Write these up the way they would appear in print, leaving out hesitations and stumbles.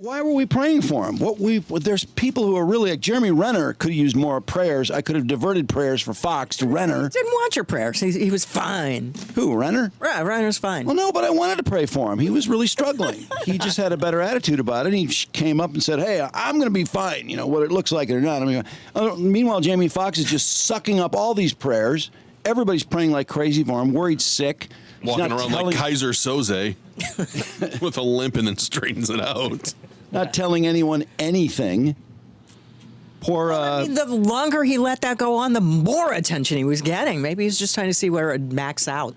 Why were we praying for him? There's people who are really like Jeremy Renner could have used more prayers. I could have diverted prayers for Fox to Renner. Didn't want your prayers. He was fine. Who, Renner? Yeah, Renner's fine. Well, no, but I wanted to pray for him. He was really struggling. He just had a better attitude about it. He came up and said, "Hey, I'm going to be fine." You know, whether it looks like it or not. I mean, meanwhile, Jamie Foxx is just sucking up all these prayers. Everybody's praying like crazy for him. Worried sick. Walking around like Kaiser Soze with a limp and then straightens it out. Not telling anyone anything. Poor. I mean, the longer he let that go on, the more attention he was getting. Maybe he's just trying to see where it would max out.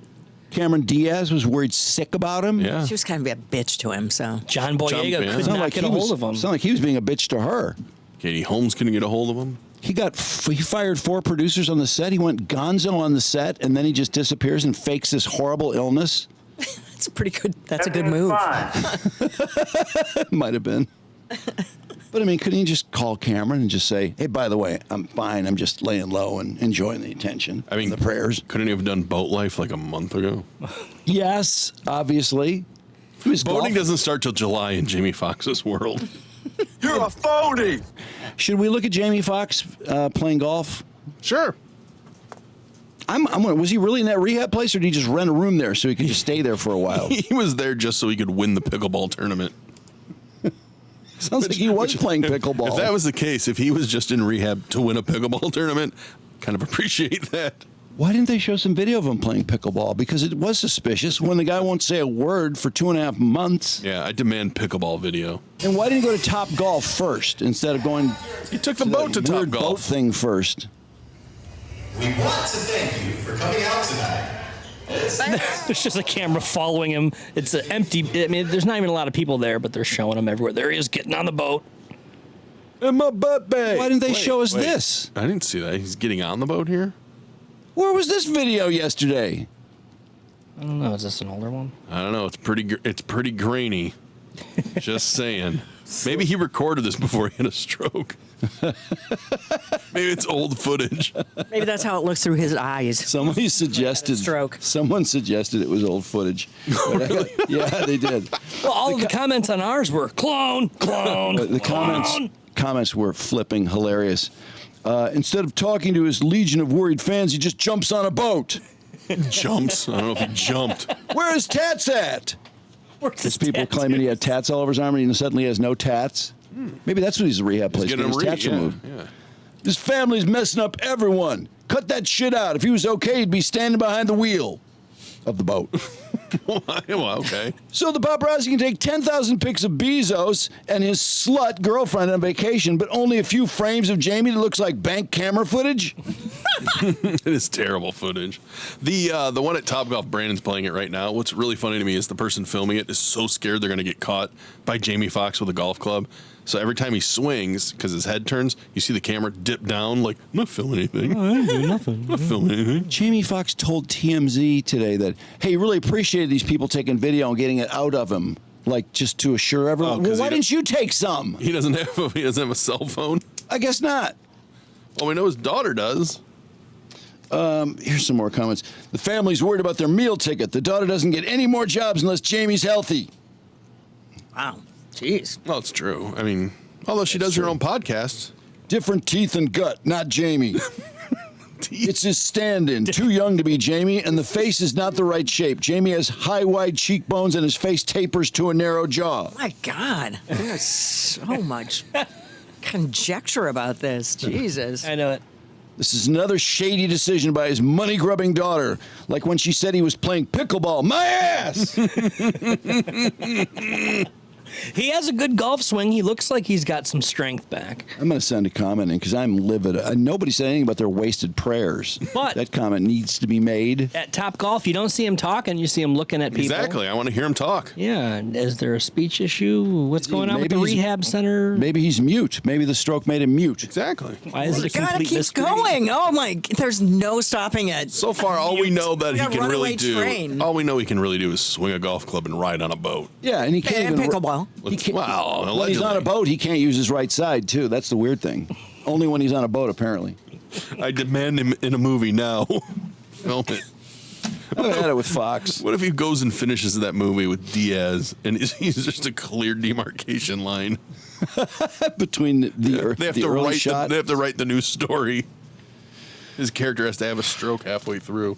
Cameron Diaz was worried sick about him. Yeah. She was kind of a bitch to him, so. John Boyega could not get a hold of him. Sounded like he was being a bitch to her. Katie Holmes couldn't get a hold of him. He fired 4 producers on the set. He went gonzo on the set, and then he just disappears and fakes this horrible illness. That's a pretty good. That's a good move. Might have been. But I mean, couldn't he just call Cameron and just say, "Hey, by the way, I'm fine. I'm just laying low and enjoying the attention." I mean, the prayers. Couldn't he have done Boat Life like a month ago? Yes, obviously. Boating doesn't start till July in Jamie Foxx's world. You're a phony. Should we look at Jamie Foxx playing golf? Sure. Was he really in that rehab place, or did he just rent a room there so he could just stay there for a while? He was there just so he could win the pickleball tournament. Sounds like he was playing pickleball. If that was the case, if he was just in rehab to win a pickleball tournament, kind of appreciate that. Why didn't they show some video of him playing pickleball? Because it was suspicious when the guy won't say a word for 2.5 months. Yeah, I demand pickleball video. And why didn't he go to Top Golf first instead of going? He took the boat to Top Golf. Boat thing first. We want to thank you for coming out tonight. There's just a camera following him. It's an empty. I mean, there's not even a lot of people there, but they're showing him everywhere. There he is, getting on the boat. In my butt bag. Why didn't they show us this? I didn't see that. He's getting on the boat here. Where was this video yesterday? I don't know. Is this an older one? I don't know. It's pretty grainy. Just saying. Maybe he recorded this before he had a stroke. Maybe it's old footage. Maybe that's how it looks through his eyes. Someone suggested it was old footage. Really? Yeah, they did. Well, all of the comments on ours were clone. The comments were flipping hilarious. Instead of talking to his legion of worried fans, he just jumps on a boat. Jumps? I don't know if he jumped. Where is Tats at? There's people claiming he had tats all over his arm and he suddenly has no tats. Maybe that's what he's a rehab place. Getting his tats removed. Yeah. This family's messing up everyone. Cut that shit out. If he was okay, he'd be standing behind the wheel of the boat. Well, okay. So the paparazzi can take 10,000 pics of Bezos and his slut girlfriend on vacation, but only a few frames of Jamie that looks like bank camera footage? It is terrible footage. The one at Topgolf, Brandon's playing it right now. What's really funny to me is the person filming it is so scared they're going to get caught by Jamie Foxx with a golf club. So every time he swings, because his head turns, you see the camera dip down like, I'm not filming anything. I ain't doing nothing. I'm not filming anything. Jamie Foxx told TMZ today that, hey, he really appreciated these people taking video and getting it out of him, like just to assure everyone. Well, why didn't you take some? He doesn't have a cell phone? I guess not. Well, we know his daughter does. Here's some more comments. The family's worried about their meal ticket. The daughter doesn't get any more jobs unless Jamie's healthy. Wow. Jeez. Well, it's true. I mean, although she does her own podcast. Different teeth and gut, not Jamie. It's his stand-in. Too young to be Jamie, and the face is not the right shape. Jamie has high, wide cheekbones, and his face tapers to a narrow jaw. My God. There's so much conjecture about this. Jesus. I know it. This is another shady decision by his money-grubbing daughter, like when she said he was playing pickleball. My ass! He has a good golf swing. He looks like he's got some strength back. I'm going to send a comment in because I'm livid. Nobody said anything about their wasted prayers. But that comment needs to be made. At Top Golf, you don't see him talking. You see him looking at people. Exactly. I want to hear him talk. Yeah. Is there a speech issue? What's going on with the rehab center? Maybe he's mute. Maybe the stroke made him mute. Exactly. Why is it a complete keep mystery? going. Oh, my. There's no stopping it. So far, all we know that he Like a can really runaway do, train. all we know he can really do is swing a golf club and ride on a boat. Yeah, and he can't And even... pickleball. Wow, When he's on a boat, he can't use his right side, too. That's the weird thing. Only when he's on a boat, apparently. I demand him in a movie now. Film it. I had it with Fox. What if he goes and finishes that movie with Diaz and he's just a clear demarcation line? Between the They have the to early write. shot. They have to write the new story. His character has to have a stroke halfway through.